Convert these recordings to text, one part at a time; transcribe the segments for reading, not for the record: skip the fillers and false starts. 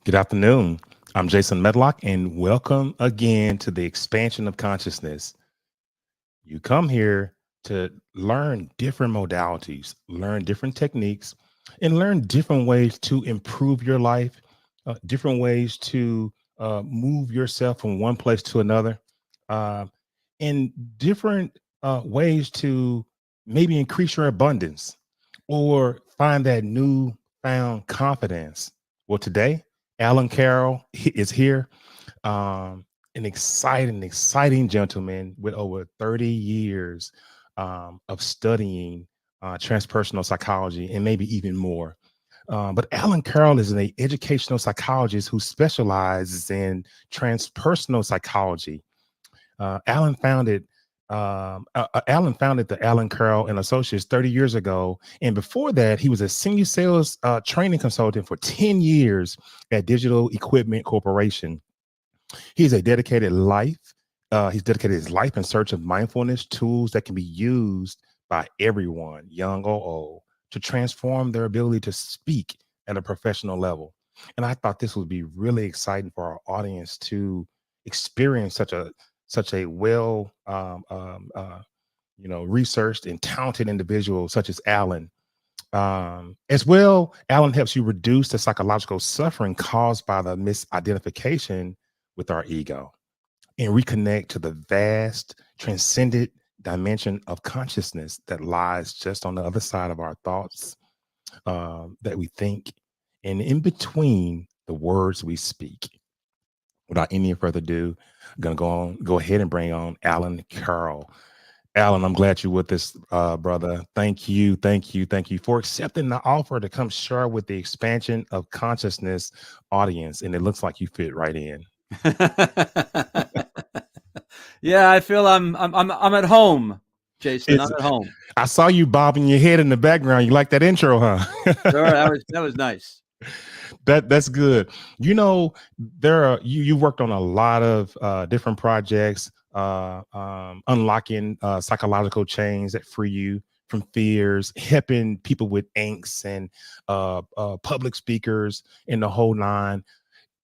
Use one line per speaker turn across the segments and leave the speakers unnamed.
Good afternoon. I'm Jason Medlock, and welcome again to the expansion of consciousness. You come here to learn different modalities, learn different techniques, and learn different ways to improve your life, different ways to move yourself from one place to another, uh, and different ways to maybe increase your abundance or find that new found confidence. Well, today, Alan Carroll is here, an exciting gentleman with over 30 years of studying transpersonal psychology and maybe even more. But Alan Carroll is an educational psychologist who specializes in transpersonal psychology. Alan founded Alan founded the Alan Carroll and Associates 30 years ago, and before that, he was a senior sales training consultant for 10 years at Digital Equipment Corporation. He's a dedicated life. He's dedicated his life in search of mindfulness tools that can be used by everyone, young or old, to transform their ability to speak at a professional level. And I thought this would be really exciting for our audience to experience such a well researched and talented individual such as Alan. As well, Alan helps you reduce the psychological suffering caused by the misidentification with our ego and reconnect to the vast, transcendent dimension of consciousness that lies just on the other side of our thoughts that we think and in between the words we speak. Without any further ado, I'm gonna go ahead and bring on Alan Carroll. Alan, I'm glad you're with us, brother. Thank you for accepting the offer to come share with the expansion of consciousness audience. And it looks like you fit right in.
Yeah, I feel I'm at home, Jason. I'm
It's
at home.
I saw you bobbing your head in the background. You like that intro,
Sure,
huh?
that was nice.
That's good. You know, there are you worked on a lot of different projects, unlocking psychological chains that free you from fears, helping people with angst and public speakers in the whole nine.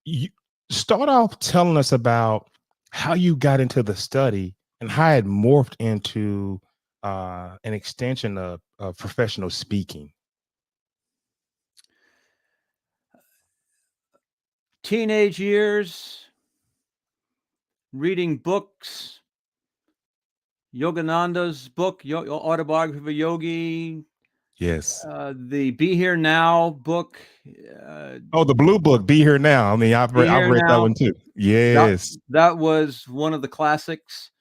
You start off telling us about how you got into the study and how it morphed into an extension of professional speaking.
Teenage years, reading books, Yogananda's book, Autobiography of a Yogi,
Yes.
the Be Here Now book, uh,
Oh, the blue book, Be Here Now. I mean,
Be
I've
Here
read that
Now.
one too.
That
Yes.
that was one of the classics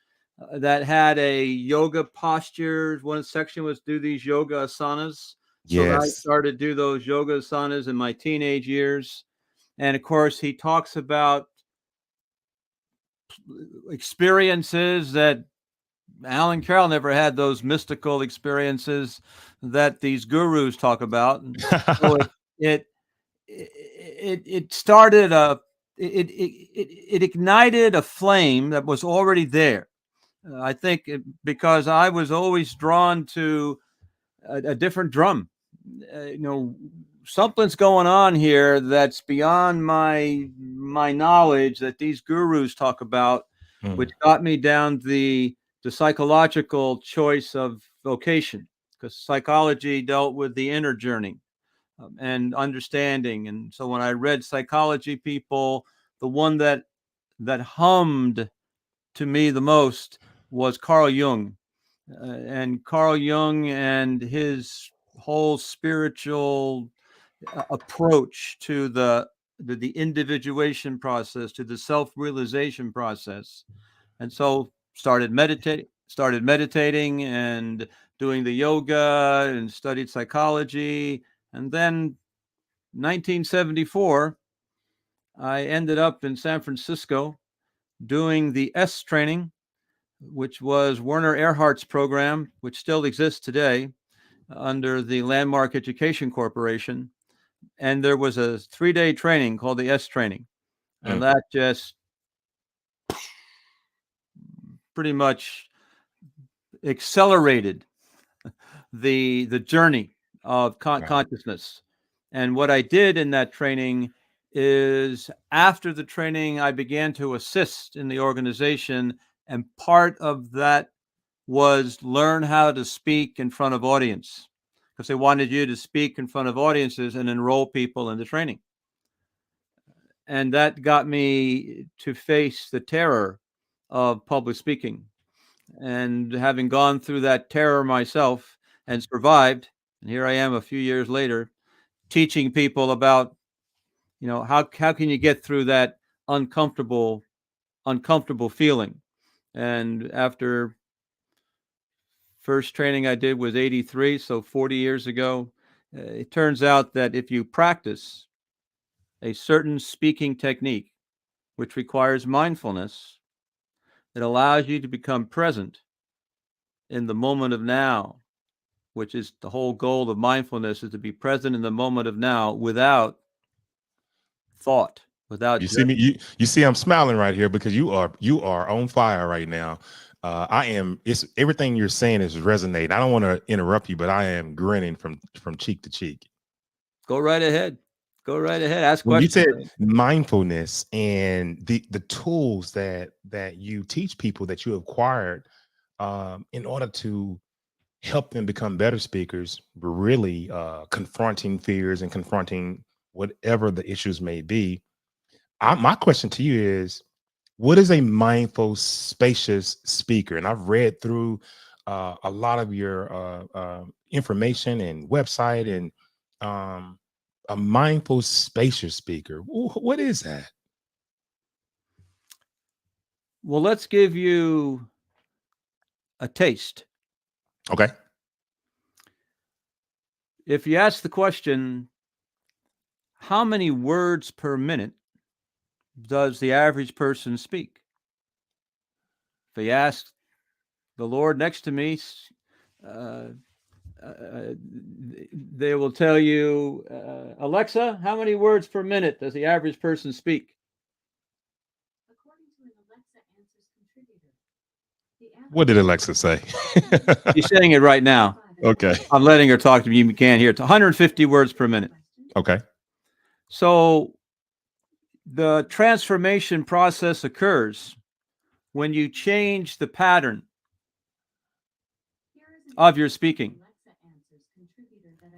that had a yoga postures. One section was do these yoga asanas. So I
Yes.
started to do those yoga asanas in my teenage years. And of course, he talks about experiences that Alan Carroll never had, those mystical experiences that these gurus talk about. And so it it started a it ignited a flame that was already there. I think because I was always drawn to a different drum. You know, something's going on here that's beyond my knowledge that these gurus talk about, which
Mm,
got me down the psychological choice of vocation, because psychology dealt with the inner journey and understanding. And so when I read psychology people, the one that hummed to me the most was Carl Jung. And Carl Jung and his whole spiritual approach to the individuation process, to the self-realization process. And so started meditating and doing the yoga and studied psychology. And then 1974, I ended up in San Francisco doing the S training, which was Werner Erhardt's program, which still exists today under the Landmark Education Corporation. And there was a 3-day training called the S training. And
mm.
that just pretty much accelerated the journey of
Right.
consciousness. And what I did in that training is after the training, I began to assist in the organization, and part of that was learn how to speak in front of audience, because they wanted you to speak in front of audiences and enroll people in the training. And that got me to face the terror of public speaking. And having gone through that terror myself and survived, and here I am a few years later teaching people about, how can you get through that uncomfortable feeling. And after first training I did was 83, so 40 years ago, it turns out that if you practice a certain speaking technique, which requires mindfulness, it allows you to become present in the moment of now, which is the whole goal of mindfulness, is to be present in the moment of now without thought, without
You see me, you see I'm smiling right here because you are on fire right now. I am. It's everything you're saying is resonating. I don't want to interrupt you, but I am grinning from cheek to cheek.
Go right ahead. Go right ahead. Ask
When you
questions.
said mindfulness and the tools that you teach people that you acquired in order to help them become better speakers, really confronting fears and confronting whatever the issues may be. My question to you is, what is a mindful, spacious speaker? And I've read through a lot of your information and website, and um, a mindful, spacious speaker. What is that?
Well, let's give you a taste.
Okay.
If you ask the question, how many words per minute does the average person speak? If you ask the Lord next to me, uh, uh, they will tell you, Alexa, how many words per minute does the average person speak?
What did Alexa say?
She's saying it right now.
Okay.
I'm letting her talk to you. You can't hear it. 150 words per minute.
Okay.
So the transformation process occurs when you change the pattern of your speaking.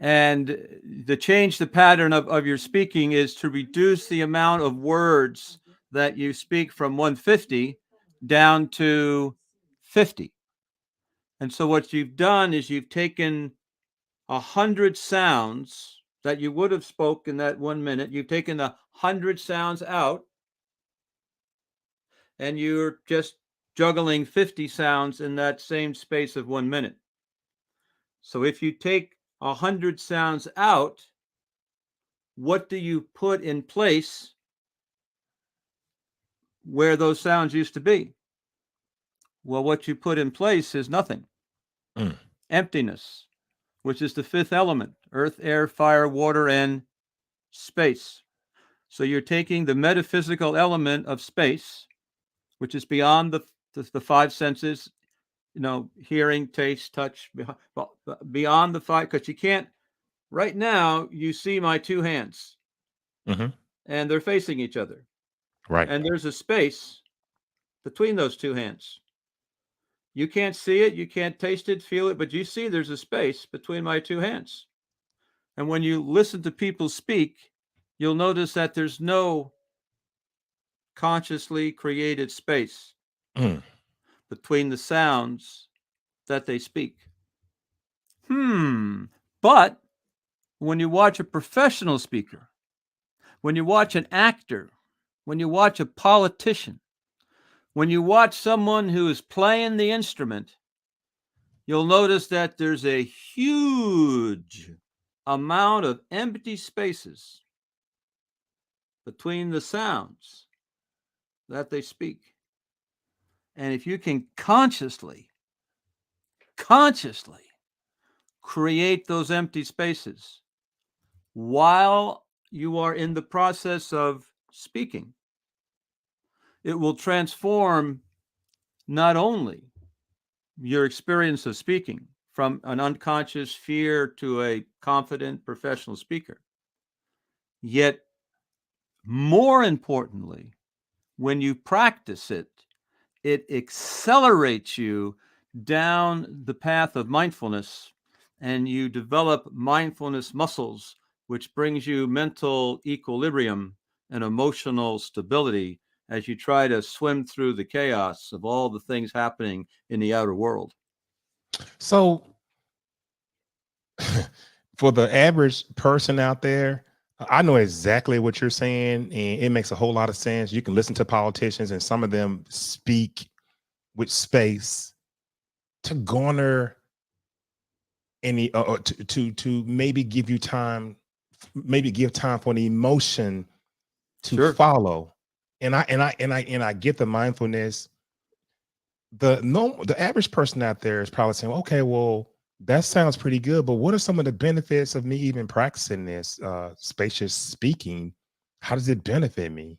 And the change the pattern of your speaking is to reduce the amount of words that you speak from 150 down to 50. And so what you've done is you've taken 100 sounds that you would have spoken in that 1 minute. You've taken 100 sounds out, and you're just juggling 50 sounds in that same space of 1 minute. So if you take 100 sounds out, what do you put in place where those sounds used to be? Well, what you put in place is nothing.
Mm.
Emptiness, which is the fifth element: earth, air, fire, water, and space. So you're taking the metaphysical element of space, which is beyond the five senses, hearing, taste, touch, beyond the five, because you can't, right now, you see my two hands,
Mm-hmm.
and they're facing each other.
Right.
And there's a space between those two hands. You can't see it, you can't taste it, feel it, but you see there's a space between my two hands. And when you listen to people speak, you'll notice that there's no consciously created space
Mm.
between the sounds that they speak. But when you watch a professional speaker, when you watch an actor, when you watch a politician, when you watch someone who is playing the instrument, you'll notice that there's a huge amount of empty spaces between the sounds that they speak. And if you can consciously create those empty spaces while you are in the process of speaking, it will transform not only your experience of speaking from an unconscious fear to a confident professional speaker, yet more importantly, when you practice it, it accelerates you down the path of mindfulness, and you develop mindfulness muscles, which brings you mental equilibrium and emotional stability as you try to swim through the chaos of all the things happening in the outer world.
So for the average person out there, I know exactly what you're saying, and it makes a whole lot of sense. You can listen to politicians, and some of them speak with space to garner any to maybe give you time, maybe give time for the emotion to
Sure.
follow. And I get the mindfulness. The average person out there is probably saying, okay, well, that sounds pretty good, but what are some of the benefits of me even practicing this spacious speaking? How does it benefit me?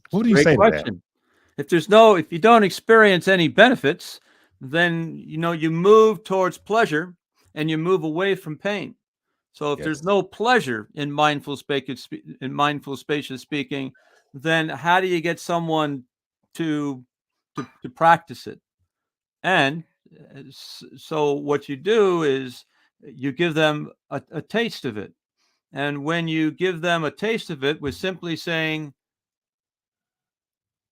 It's
What
a
do you
great
say to that?
question. If you don't experience any benefits, then you move towards pleasure and you move away from pain. So if there's
Yes.
no pleasure in mindful spacious speaking, then how do you get someone to to practice it? And so what you do is you give them a taste of it. And when you give them a taste of it, we're simply saying,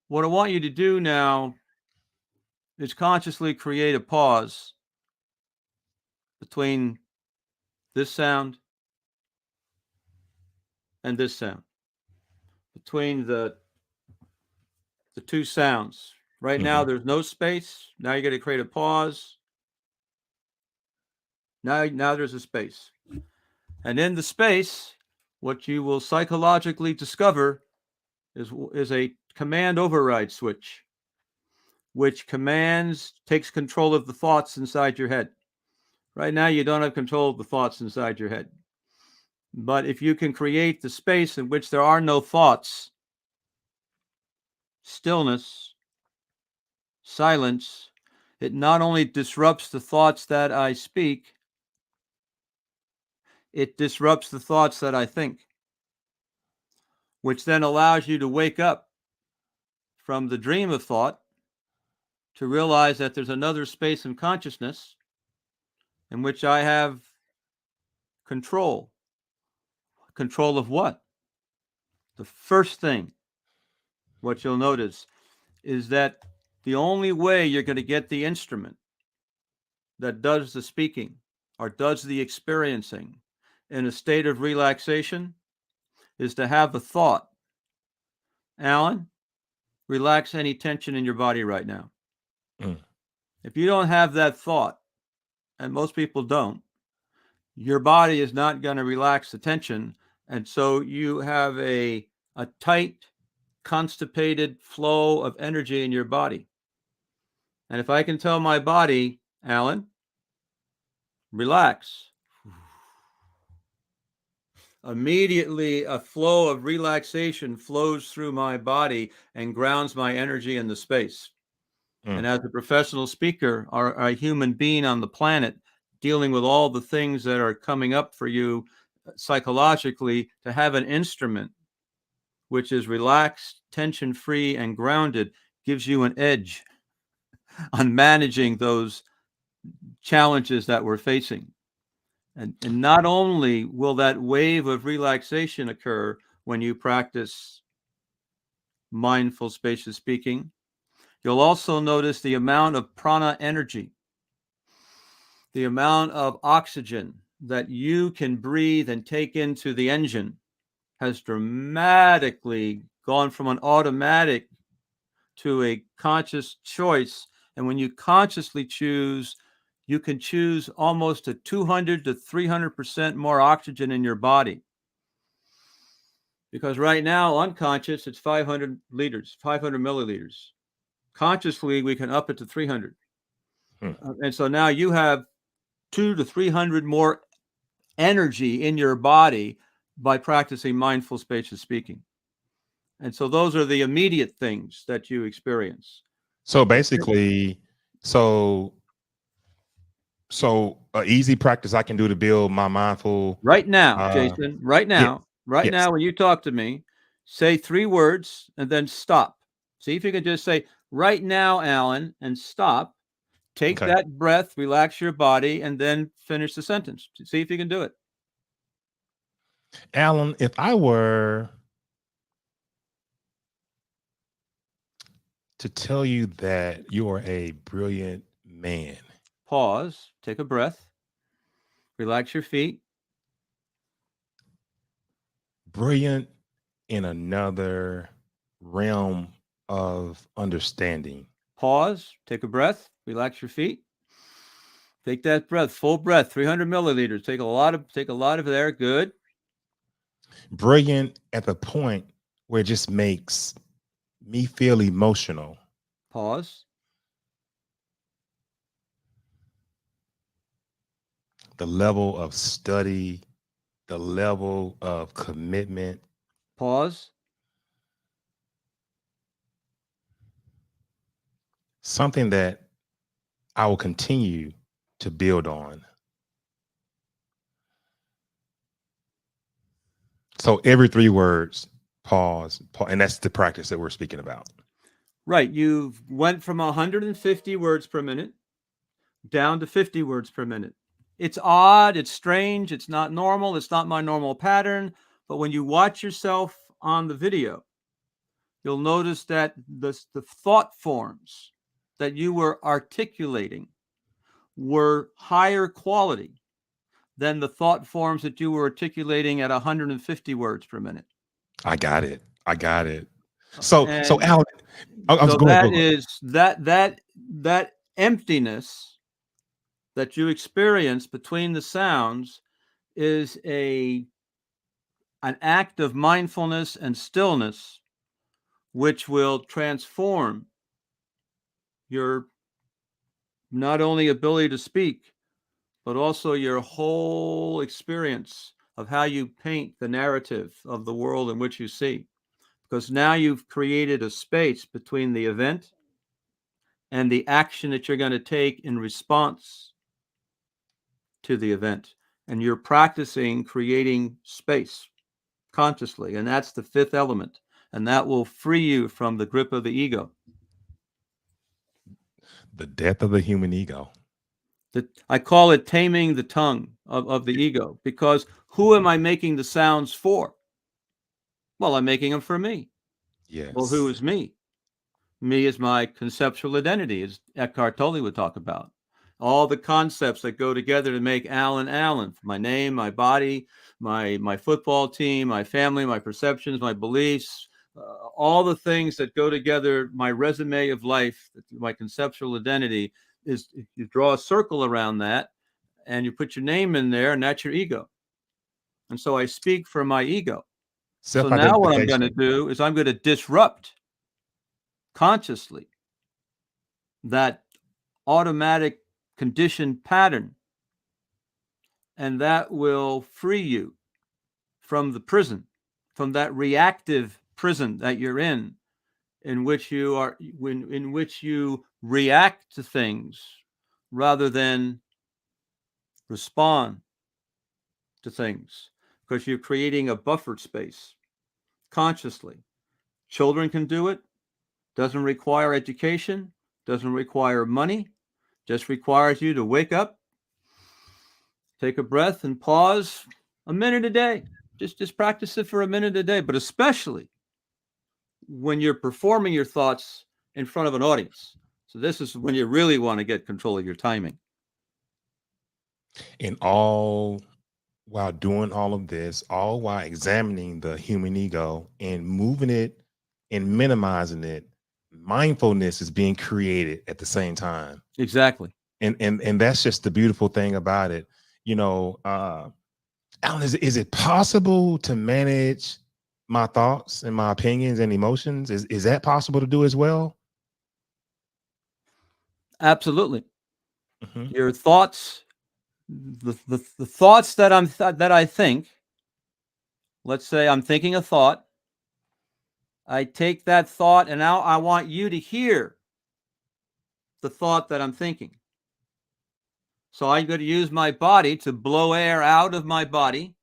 what I want you to do now is consciously create a pause between this sound and this sound, between the two sounds. Right now,
Mhm.
there's no space. Now you got to create a pause. Now there's a space. And in the space, what you will psychologically discover is a command override switch, which takes control of the thoughts inside your head. Right now, you don't have control of the thoughts inside your head. But if you can create the space in which there are no thoughts, stillness, silence, it not only disrupts the thoughts that I speak, it disrupts the thoughts that I think, which then allows you to wake up from the dream of thought to realize that there's another space of consciousness in which I have control. Control of what? The first thing, what you'll notice, is that the only way you're going to get the instrument that does the speaking or does the experiencing in a state of relaxation is to have a thought. Alan, relax any tension in your body right now.
Mm.
If you don't have that thought, and most people don't, your body is not going to relax the tension. And so you have a tight, constipated flow of energy in your body. And if I can tell my body, Alan, relax, immediately a flow of relaxation flows through my body and grounds my energy in the space.
Mm.
And as a professional speaker or a human being on the planet, dealing with all the things that are coming up for you psychologically, to have an instrument which is relaxed, tension free, and grounded gives you an edge on managing those challenges that we're facing. And not only will that wave of relaxation occur when you practice mindful spacious speaking, you'll also notice the amount of prana energy, the amount of oxygen that you can breathe and take into the engine has dramatically gone from an automatic to a conscious choice. And when you consciously choose, you can choose almost a 200 to 300% more oxygen in your body. Because right now, unconscious, it's 500 liters, 500 milliliters. Consciously, we can up it to 300.
Mm.
And so now you have 200 to 300 more energy in your body by practicing mindful spacious speaking. And so those are the immediate things that you experience.
So basically, so so a easy practice I can do to build my mindful
Right now,
uh
Jason, right
yeah,
now. Right
Yes.
now, when you talk to me, say 3 words and then stop. See if you can just say, right now, Alan, and stop. Take
Okay.
that breath, relax your body, and then finish the sentence. See if you can do it.
Alan, if I were to tell you that you are a brilliant man,
Pause, take a breath, relax your feet.
brilliant in another realm of understanding,
Pause, take a breath, relax your feet. Take that breath, full breath, 300 milliliters. Take a lot of air. Good.
brilliant at the point where it just makes me feel emotional,
Pause,
the level of study, the level of commitment,
pause,
something that I will continue to build on. So every 3 words, pause, and that's the practice that we're speaking about.
right. You went from 150 words per minute down to 50 words per minute. It's odd, it's strange, it's not normal, it's not my normal pattern. But when you watch yourself on the video, you'll notice that the thought forms that you were articulating were higher quality than the thought forms that you were articulating at 150 words per minute.
I got it. I got it. So
And
Alan, I was
so
going.
that
Go, go.
is that emptiness that you experience between the sounds is an act of mindfulness and stillness which will transform your not only ability to speak but also your whole experience of how you paint the narrative of the world in which you see, because now you've created a space between the event and the action that you're going to take in response to the event, and you're practicing creating space consciously, and that's the fifth element, and that will free you from the grip of the ego.
The death of the human ego.
I call it taming the tongue of the ego, because who am I making the sounds for? Well, I'm making them for me. Well, who
Yes.
is me? Me is my conceptual identity, as Eckhart Tolle would talk about. All the concepts that go together to make Alan Allen, my name, my body, my football team, my family, my perceptions, my beliefs, all the things that go together, my resume of life, my conceptual identity is, you draw a circle around that and you put your name in there, and that's your ego. And so I speak for my ego. So now what I'm going to
Self-identification.
do is I'm going to disrupt consciously that automatic conditioned pattern, and that will free you from the prison, from that reactive prison that you're in which you are in which you react to things rather than respond to things, because you're creating a buffered space consciously. Children can do it. Doesn't require education, doesn't require money, just requires you to wake up, take a breath, and pause a minute a day. Just practice it for a minute a day, but especially when you're performing your thoughts in front of an audience. So this is when you really want to get control of your timing.
And all while doing all of this, all while examining the human ego and moving it and minimizing it, mindfulness is being created at the same time.
Exactly.
And that's just the beautiful thing about it. You know, Alan, is it possible to manage my thoughts and my opinions and emotions? Is that possible to do as well?
Absolutely.
Hmm.
Your thoughts, the thoughts that that I think, let's say I'm thinking a thought, I take that thought and now I want you to hear the thought that I'm thinking. So I'm going to use my body to blow air out of my body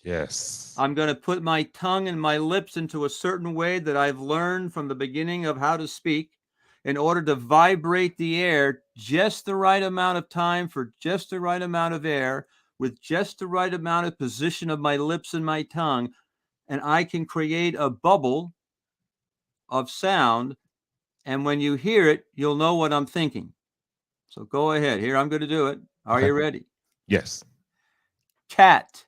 Yes.
I'm going to put my tongue and my lips into a certain way that I've learned from the beginning of how to speak in order to vibrate the air just the right amount of time for just the right amount of air with just the right amount of position of my lips and my tongue. And I can create a bubble of sound. And when you hear it, you'll know what I'm thinking. So go ahead. Here, I'm going to do it. Are
Okay.
you ready?
Yes.
Cat.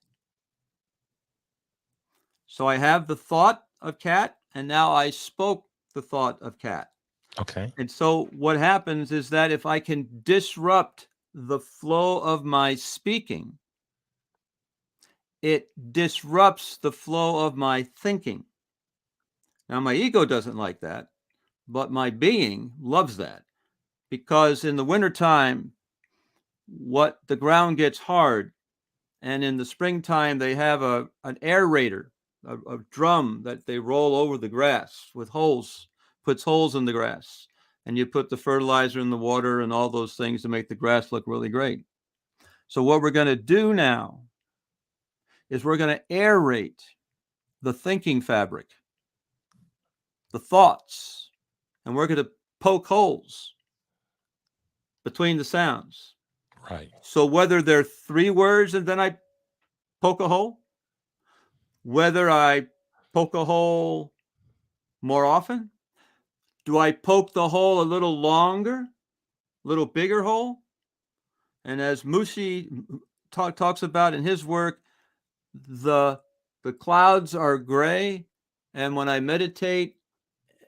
So I have the thought of cat, and now I spoke the thought of cat.
Okay.
And so what happens is that if I can disrupt the flow of my speaking, it disrupts the flow of my thinking. Now, my ego doesn't like that, but my being loves that because in the wintertime, what the ground gets hard, and in the springtime, they have an aerator, a drum that they roll over the grass with holes, puts holes in the grass. And you put the fertilizer in the water and all those things to make the grass look really great. So what we're going to do now is we're going to aerate the thinking fabric, the thoughts, and we're going to poke holes between the sounds.
Right.
So whether they're 3 words and then I poke a hole, whether I poke a hole more often, do I poke the hole a little longer, a little bigger hole? And as Mushi talks about in his work, the clouds are gray, and when I meditate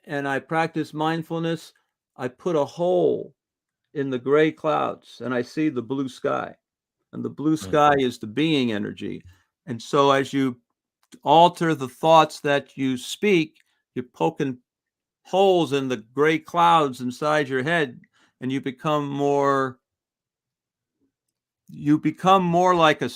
and I practice mindfulness, I put a hole in the gray clouds and I see the blue sky. And the blue sky is the being energy. And so as you alter the thoughts that you speak, you're poking holes in the gray clouds inside your head, and you become more like a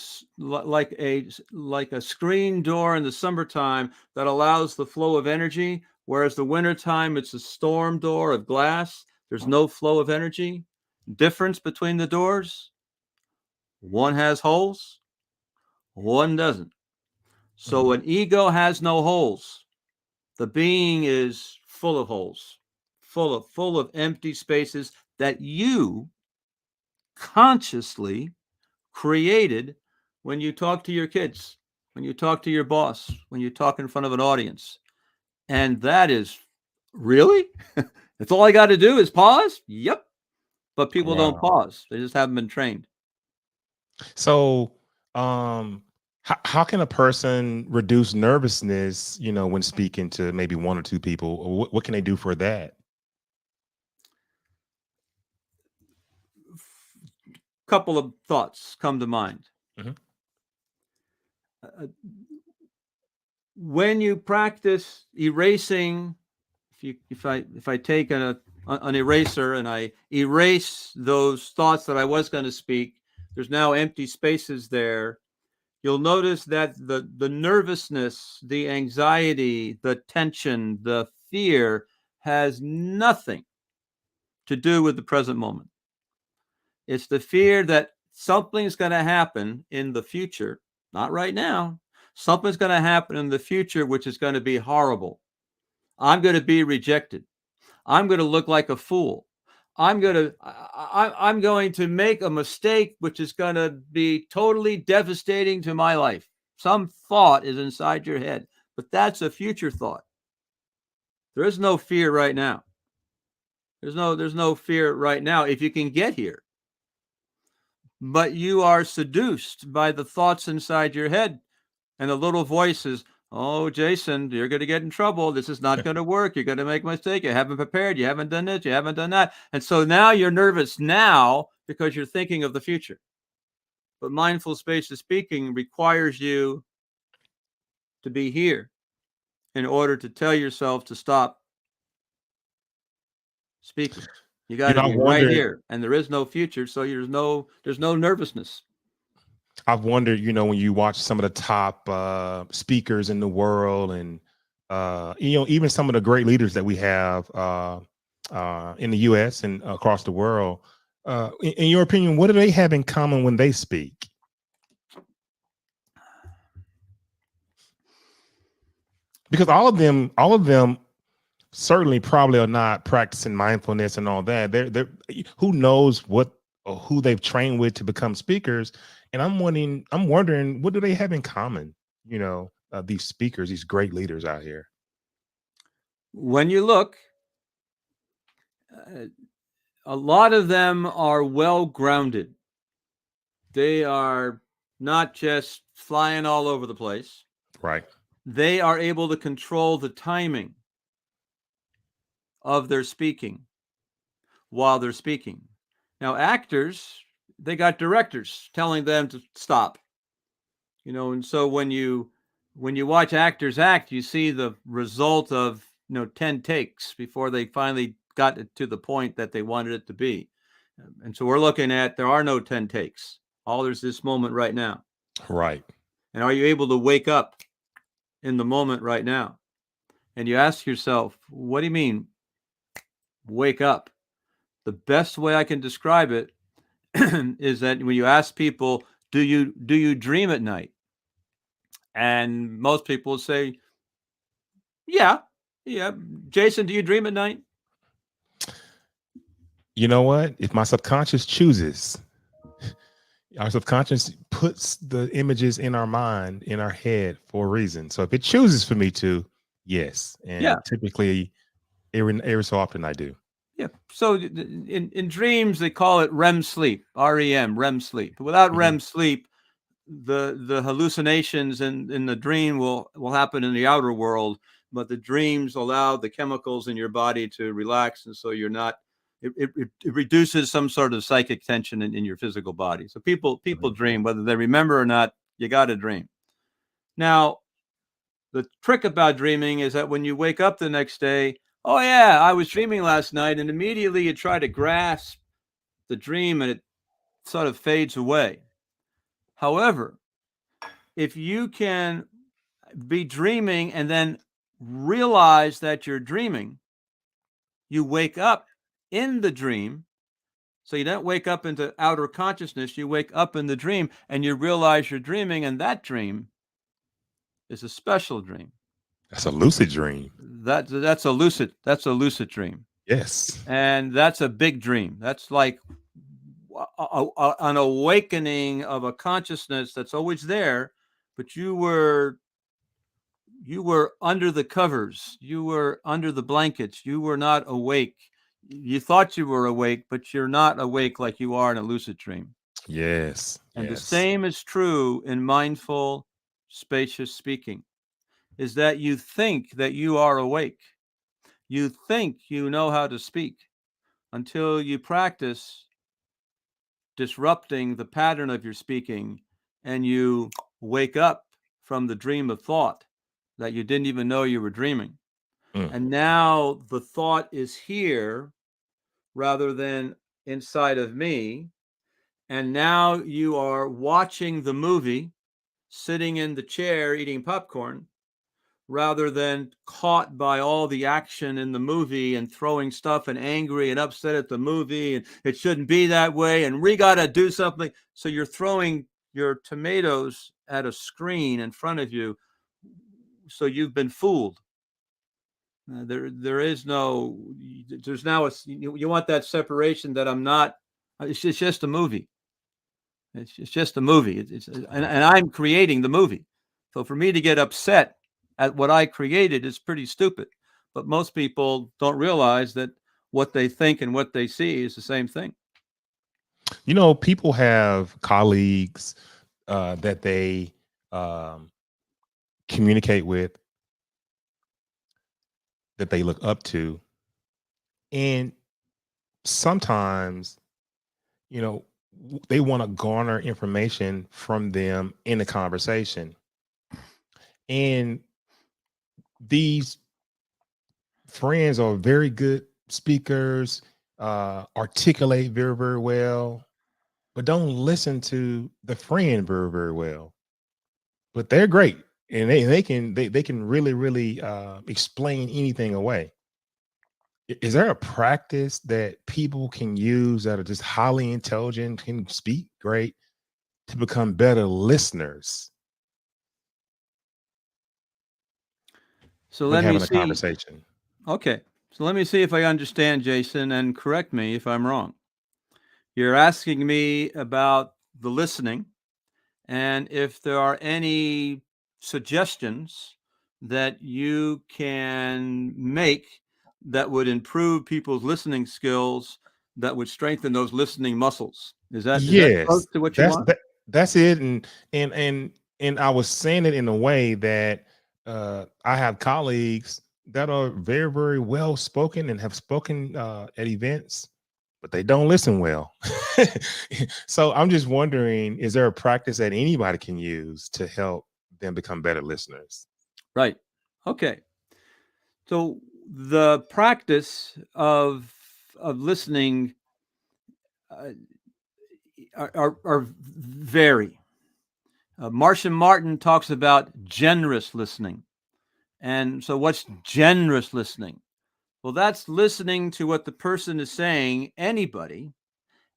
screen door in the summertime that allows the flow of energy, whereas the wintertime it's a storm door of glass. There's no flow of energy. Difference between the doors: one has holes, one doesn't. So an ego has no holes. The being is full of holes, full of empty spaces that you consciously created when you talk to your kids, when you talk to your boss, when you talk in front of an audience. And that is really, that's all I got to do is pause. Yep. But people don't
Wow.
pause. They just haven't been trained.
So, how can a person reduce nervousness, when speaking to maybe 1 or 2 people? Or what can they do for that?
Couple of thoughts come to mind.
Mhm.
When you practice erasing, if I take an eraser and I erase those thoughts that I was going to speak, there's now empty spaces there. You'll notice that the nervousness, the anxiety, the tension, the fear has nothing to do with the present moment. It's the fear that something's going to happen in the future, not right now. Something's going to happen in the future which is going to be horrible. I'm going to be rejected. I'm going to look like a fool. I'm going to make a mistake which is going to be totally devastating to my life. Some thought is inside your head, but that's a future thought. There is no fear right now. There's no fear right now if you can get here. But you are seduced by the thoughts inside your head, and the little voices, oh, Jason, you're going to get in trouble. This is not going to work. You're going to make a mistake. You haven't prepared. You haven't done this. You haven't done that. And so now you're nervous now because you're thinking of the future. But mindful spaces speaking requires you to be here in order to tell yourself to stop speaking. You got to
I
be right
wondered,
here. And there is no future. So there's no nervousness.
I've wondered, when you watch some of the top speakers in the world, and even some of the great leaders that we have in the U.S. and across the world. In your opinion, what do they have in common when they speak? Because all of them certainly probably are not practicing mindfulness and all that. They're who knows what or who they've trained with to become speakers. And I'm wondering what do they have in common? These speakers, these great leaders out here.
When you look, uh, a lot of them are well grounded. They are not just flying all over the place.
Right.
They are able to control the timing of their speaking while they're speaking. Now, actors, they got directors telling them to stop. And so when you watch actors act, you see the result of 10 takes before they finally got it to the point that they wanted it to be. And so we're looking at there are no 10 takes. All there's this moment right now.
Right.
And are you able to wake up in the moment right now? And you ask yourself, what do you mean wake up? The best way I can describe it is that when you ask people, do you dream at night? And most people will say, yeah, yeah. Jason, do you dream at night?
You know what? If my subconscious chooses, our subconscious puts the images in our mind, in our head for a reason. So if it chooses for me to, yes.
Yeah,
And typically, every so often I do.
yeah. So in dreams, they call it REM sleep, REM sleep. But without
Mhm.
REM sleep, the hallucinations in the dream will happen in the outer world, but the dreams allow the chemicals in your body to relax, and so you're not. It reduces some sort of psychic tension in your physical body. So people
Mhm.
dream, whether they remember or not. You got to dream. Now, the trick about dreaming is that when you wake up the next day, oh yeah, I was dreaming last night, and immediately you try to grasp the dream, and it sort of fades away. However, if you can be dreaming and then realize that you're dreaming, you wake up in the dream. So you don't wake up into outer consciousness, you wake up in the dream and you realize you're dreaming, and that dream is a special dream.
That's a lucid dream.
That's a lucid dream.
Yes.
And that's a big dream. That's like an awakening of a consciousness that's always there, but you were under the covers, you were under the blankets, you were not awake. You thought you were awake, but you're not awake like you are in a lucid dream.
Yes.
And the
Yes.
same is true in mindful, spacious speaking, is that you think that you are awake. You think you know how to speak until you practice disrupting the pattern of your speaking and you wake up from the dream of thought that you didn't even know you were dreaming.
Mm.
And now the thought is here rather than inside of me. And now you are watching the movie, sitting in the chair eating popcorn, rather than caught by all the action in the movie and throwing stuff and angry and upset at the movie and it shouldn't be that way and we got to do something. So you're throwing your tomatoes at a screen in front of you. So you've been fooled. There is no. There's now you want that separation that I'm not. It's just a movie. It's just a movie. And I'm creating the movie. So for me to get upset at what I created is pretty stupid. But most people don't realize that what they think and what they see is the same thing.
People have colleagues that they um, communicate with, that they look up to, and sometimes, you know, they want to garner information from them in the conversation. And these friends are very good speakers, articulate very, very well, but don't listen to the friend very, very well. But they're great, and they can really, really explain anything away. Is there a practice that people can use that are just highly intelligent, can speak great, to become better listeners?
So
when
let me
having a
see.
conversation.
Okay. So let me see if I understand, Jason, and correct me if I'm wrong. You're asking me about the listening and if there are any suggestions that you can make that would improve people's listening skills, that would strengthen those listening muscles. Is that close
Yes,
to what you want?
that's it. And and I was saying it in a way that I have colleagues that are very, very well spoken and have spoken at events, but they don't listen well. So I'm just wondering, is there a practice that anybody can use to help them become better listeners?
Right. Okay. So the practice of listening uh, are vary. Martian Martin talks about generous listening. And so, what's generous listening? Well, that's listening to what the person is saying, anybody,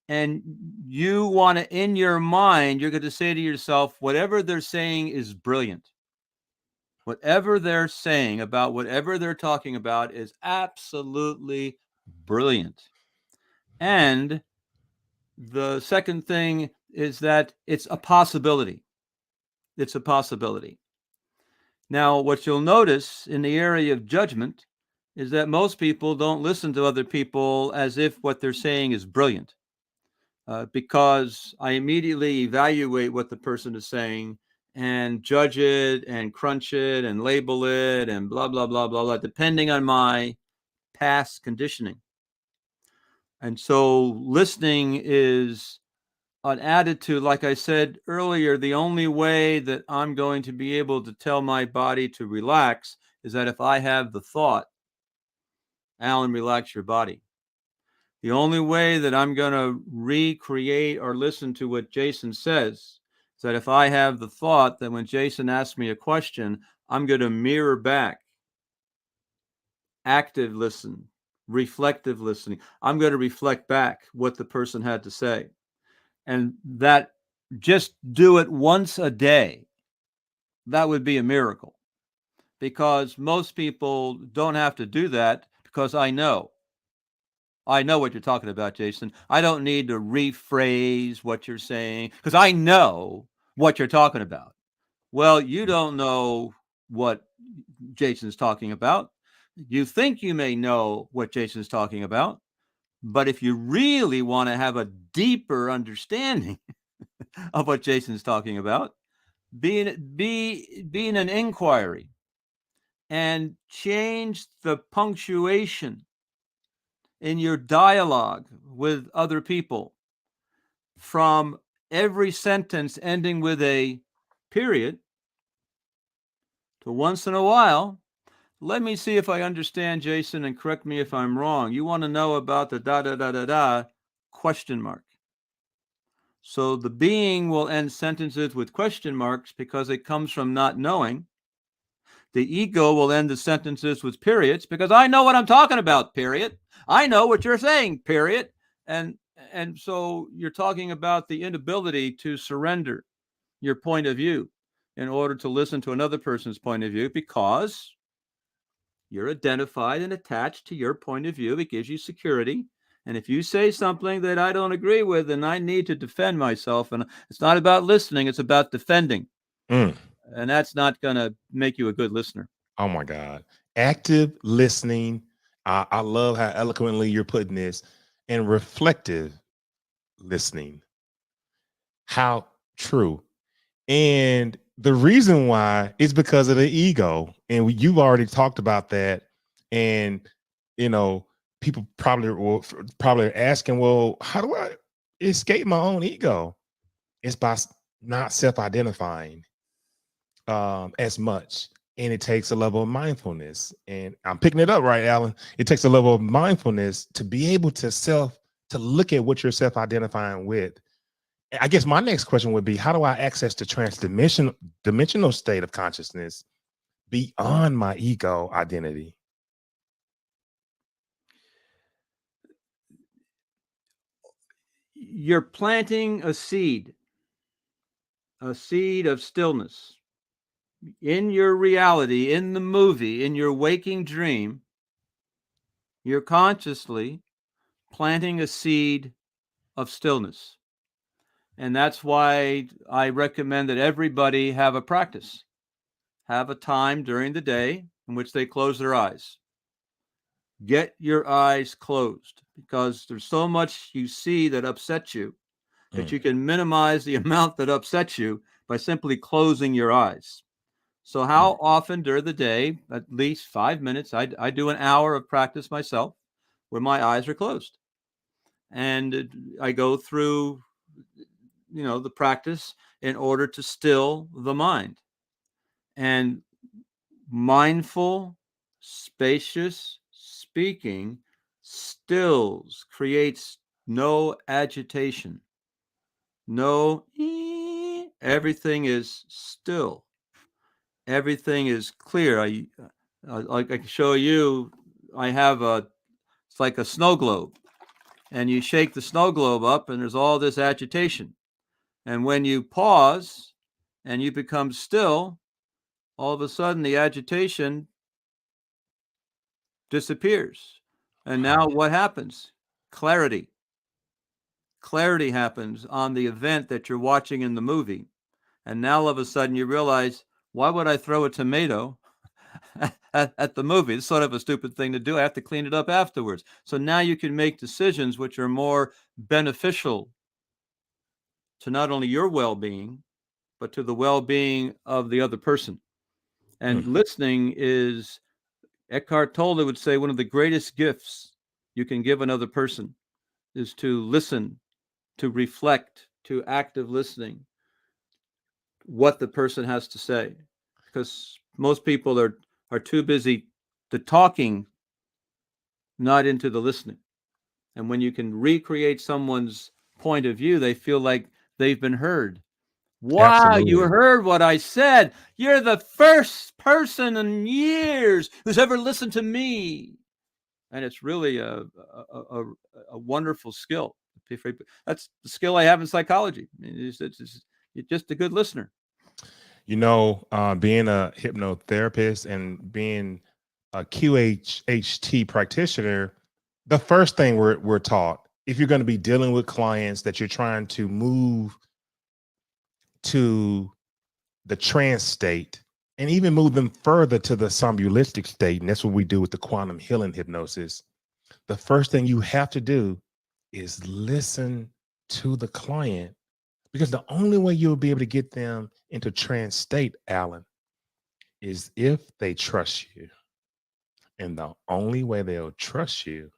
and you want to, in your mind, you're going to say to yourself, whatever they're saying is brilliant. Whatever they're saying about whatever they're talking about is absolutely brilliant. And the second thing is that it's a possibility. It's a possibility. Now, what you'll notice in the area of judgment is that most people don't listen to other people as if what they're saying is brilliant, because I immediately evaluate what the person is saying and judge it and crunch it and label it and blah, blah, blah, blah, blah, depending on my past conditioning. And so listening is an attitude. Like I said earlier, the only way that I'm going to be able to tell my body to relax is that if I have the thought, Alan, relax your body. The only way that I'm going to recreate or listen to what Jason says is that if I have the thought that when Jason asks me a question, I'm going to mirror back, active listen, reflective listening. I'm going to reflect back what the person had to say. And that, just do it once a day, that would be a miracle, because most people don't have to do that, because I know what you're talking about, Jason. I don't need to rephrase what you're saying because I know what you're talking about. Well, you don't know what Jason's talking about. You think you may know what Jason's talking about, but if you really want to have a deeper understanding of what Jason's talking about, be in an inquiry and change the punctuation in your dialogue with other people from every sentence ending with a period to once in a while. Let me see if I understand, Jason, and correct me if I'm wrong. You want to know about the da da da da da question mark. So the being will end sentences with question marks because it comes from not knowing. The ego will end the sentences with periods because I know what I'm talking about, period. I know what you're saying, period. And and so you're talking about the inability to surrender your point of view in order to listen to another person's point of view, because you're identified and attached to your point of view. It gives you security. And if you say something that I don't agree with, then I need to defend myself. And it's not about listening, it's about defending.
Mm.
And that's not going to make you a good listener.
Oh my God. Active listening. I love how eloquently you're putting this, and reflective listening. How true. And the reason why is because of the ego. And you've already talked about that. And, you know, people probably asking, well, how do I escape my own ego? It's by not self-identifying as much. And it takes a level of mindfulness. And I'm picking it up, right, Alan? It takes a level of mindfulness to be able to look at what you're self-identifying with. I guess my next question would be, how do I access the dimensional state of consciousness beyond my ego identity?
You're planting a seed of stillness. in your reality, in the movie, in your waking dream, you're consciously planting a seed of stillness. And that's why I recommend that everybody have a practice, have a time during the day in which they close their eyes. Get your eyes closed, because there's so much you see that upsets you that
Mm,
you can minimize the amount that upsets you by simply closing your eyes. So,
mm,
how often during the day, at least 5 minutes, I do an hour of practice myself where my eyes are closed. And I go through, the practice in order to still the mind. And mindful, spacious speaking stills, creates no agitation, no, everything is still, everything is clear. Like I can show you, I have it's like a snow globe, and you shake the snow globe up, and there's all this agitation. And when you pause and you become still, all of a sudden the agitation disappears. And
wow.
now what happens? Clarity. Clarity happens on the event that you're watching in the movie. And now all of a sudden you realize, why would I throw a tomato at the movie? It's sort of a stupid thing to do. I have to clean it up afterwards. So now you can make decisions which are more beneficial to not only your well being, but to the well being of the other person. And
Mm.
listening is, Eckhart Tolle would say, one of the greatest gifts you can give another person is to listen, to reflect, to active listening, what the person has to say. Because most people are too busy to talking, not into the listening. And when you can recreate someone's point of view, they feel like they've been heard. Wow, you
Absolutely.
heard what I said. You're the first person in years who's ever listened to me. And it's really a, a wonderful skill. That's the skill I have in psychology. I mean, you're just a good listener.
Being a hypnotherapist and being a QHHT practitioner, the first thing we're taught, if you're going to be dealing with clients that you're trying to move to the trance state and even move them further to the somnambulistic state, and that's what we do with the quantum healing hypnosis, the first thing you have to do is listen to the client, because the only way you'll be able to get them into trance state, Alan, is if they trust you. And the only way they'll trust you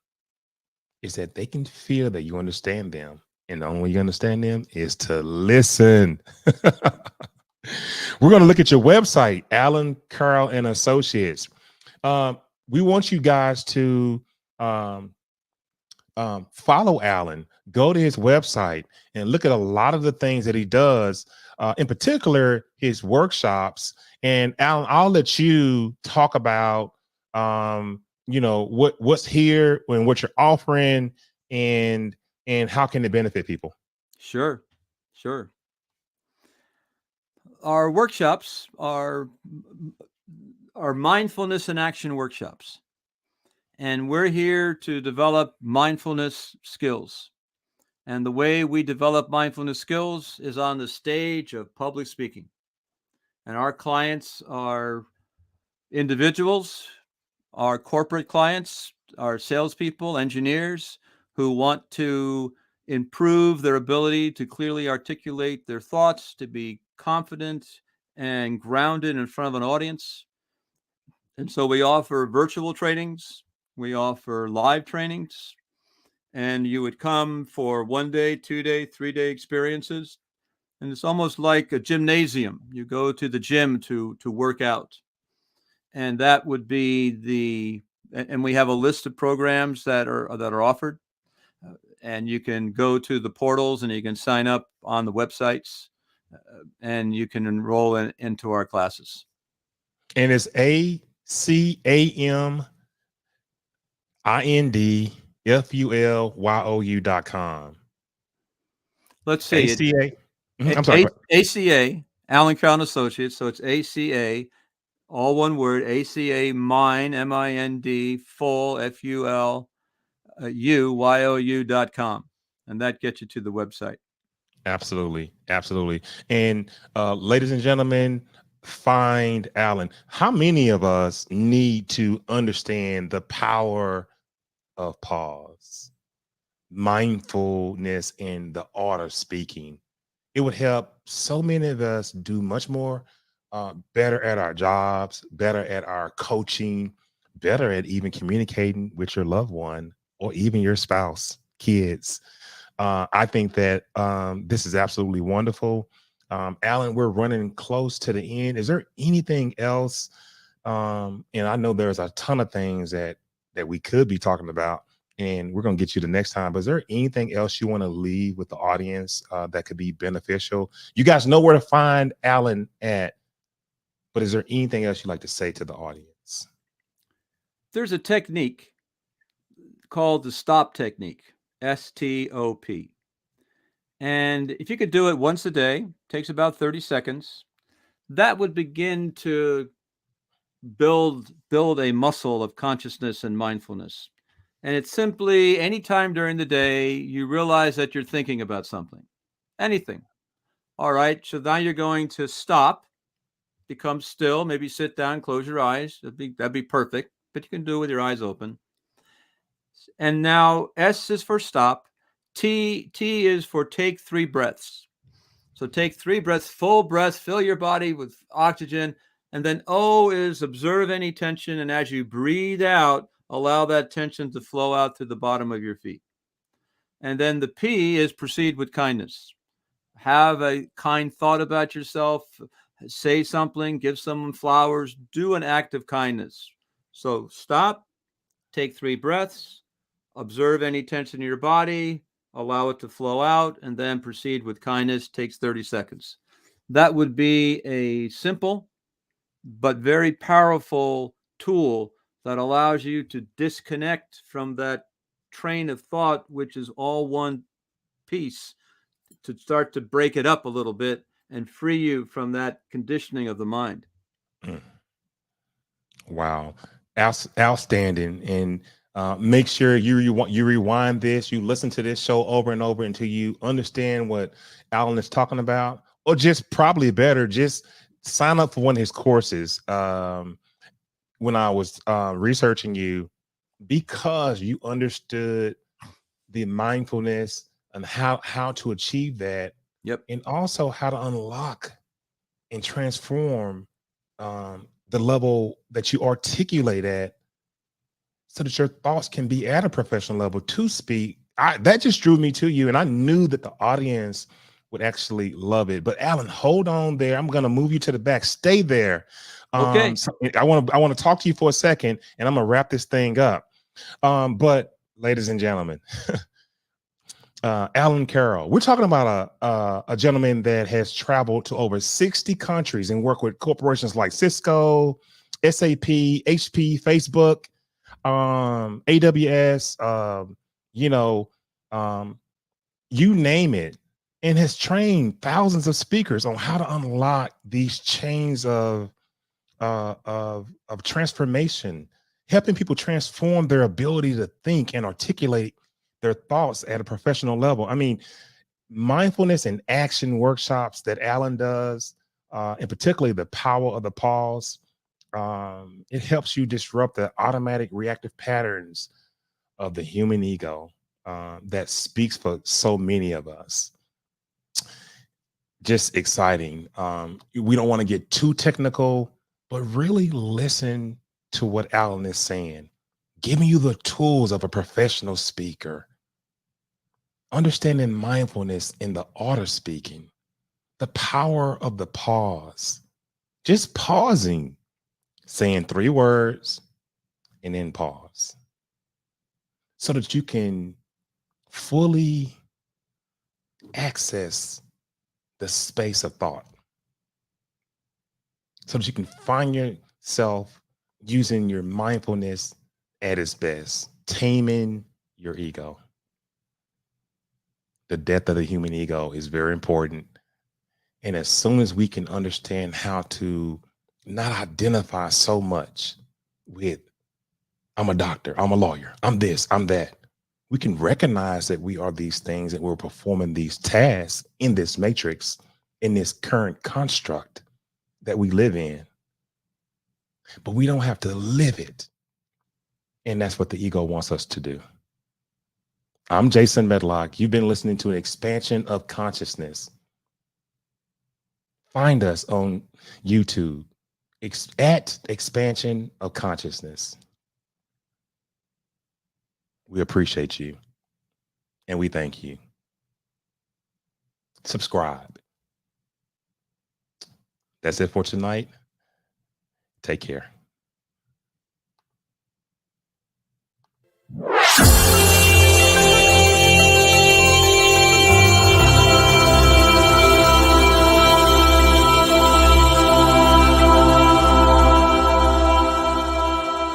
is that they can feel that you understand them. And the only way you understand them is to listen. We're going to look at your website, Alan, Carroll, and Associates. Um, we want you guys to um, follow Alan, go to his website, and look at a lot of the things that he does, in particular, his workshops. And Alan, I'll let you talk about, what's here and what you're offering, and how can it benefit people.
Sure, sure. Our workshops are mindfulness and action workshops. And we're here to develop mindfulness skills. And the way we develop mindfulness skills is on the stage of public speaking. And our clients are individuals, our corporate clients, our salespeople, engineers who want to improve their ability to clearly articulate their thoughts, to be confident and grounded in front of an audience. And so we offer virtual trainings, we offer live trainings, and you would come for 1 day, 2 day, 3 day experiences. And it's almost like a gymnasium. You go to the gym to work out. And that would be and we have a list of programs that are offered. And you can go to the portals and you can sign up on the websites, and you can enroll into our classes.
And it's ACAMINDFULYOU.com.
Let's see. It's
ACA. I'm sorry. Go ahead.
ACA, Alan Carroll and Associates. So it's ACA, all one word, ACA Mind, MIND, full, FUL, UYOU.com. And that gets you to the website.
Absolutely. Absolutely. And ladies and gentlemen, find Alan. How many of us need to understand the power of pause, mindfulness, and the art of speaking? It would help so many of us do much more better at our jobs, better at our coaching, better at even communicating with your loved one or even your spouse, kids. I think that this is absolutely wonderful. Alan, we're running close to the end. Is there anything else? And I know there's a ton of things that we could be talking about, and we're going to get you the next time. But is there anything else you want to leave with the audience that could be beneficial? You guys know where to find Alan at, but is there anything else you'd like to say to the audience?
There's a technique called the stop technique, STOP. And if you could do it once a day, takes about 30 seconds, that would begin to build a muscle of consciousness and mindfulness. And it's simply anytime during the day you realize that you're thinking about something, anything. All right, so now you're going to stop, become still, maybe sit down, close your eyes. That'd be perfect, but you can do it with your eyes open. And now S is for stop. T is for take 3 breaths. So take 3 breaths, full breaths, fill your body with oxygen. And then O is observe any tension. And as you breathe out, allow that tension to flow out through the bottom of your feet. And then the P is proceed with kindness. Have a kind thought about yourself, say something, give someone flowers, do an act of kindness. So stop, take 3 breaths, observe any tension in your body, allow it to flow out, and then proceed with kindness. Takes 30 seconds. That would be a simple but very powerful tool that allows you to disconnect from that train of thought, which is all one piece, to start to break it up a little bit and free you from that conditioning of the mind.
Mm. Wow, outstanding! And make sure you rewind this, you listen to this show over and over until you understand what Alan is talking about, or just probably better, just sign up for one of his courses. When I was researching you, because you understood the mindfulness and how to achieve that,
Yep.
and also how to unlock and transform the level that you articulate at so that your thoughts can be at a professional level to speak. That just drew me to you, and I knew that the audience would actually love it. But Alan, hold on there. I'm going to move you to the back. Stay there.
Okay.
So I want to talk to you for a second, and I'm going to wrap this thing up. But ladies and gentlemen, Alan Carroll. We're talking about a gentleman that has traveled to over 60 countries and worked with corporations like Cisco, SAP, HP, Facebook, AWS, you know, um, you name it, and has trained thousands of speakers on how to unlock these chains of transformation, helping people transform their ability to think and articulate their thoughts at a professional level. I mean, mindfulness and action workshops that Alan does, and particularly the power of the pause, it helps you disrupt the automatic reactive patterns of the human ego that speaks for so many of us. Just exciting. We don't want to get too technical, but really listen to what Alan is saying, giving you the tools of a professional speaker, understanding mindfulness in the art of speaking, the power of the pause, just pausing, saying 3 words and then pause so that you can fully access the space of thought, so that you can find yourself using your mindfulness at its best, taming your ego. The death of the human ego is very important. And as soon as we can understand how to not identify so much with, I'm a doctor, I'm a lawyer, I'm this, I'm that, we can recognize that we are these things and we're performing these tasks in this matrix, in this current construct that we live in. But we don't have to live it. And that's what the ego wants us to do. I'm Jason Medlock. You've been listening to an expansion of consciousness. Find us on YouTube at Expansion of Consciousness. We appreciate you and we thank you. Subscribe. That's it for tonight. Take care.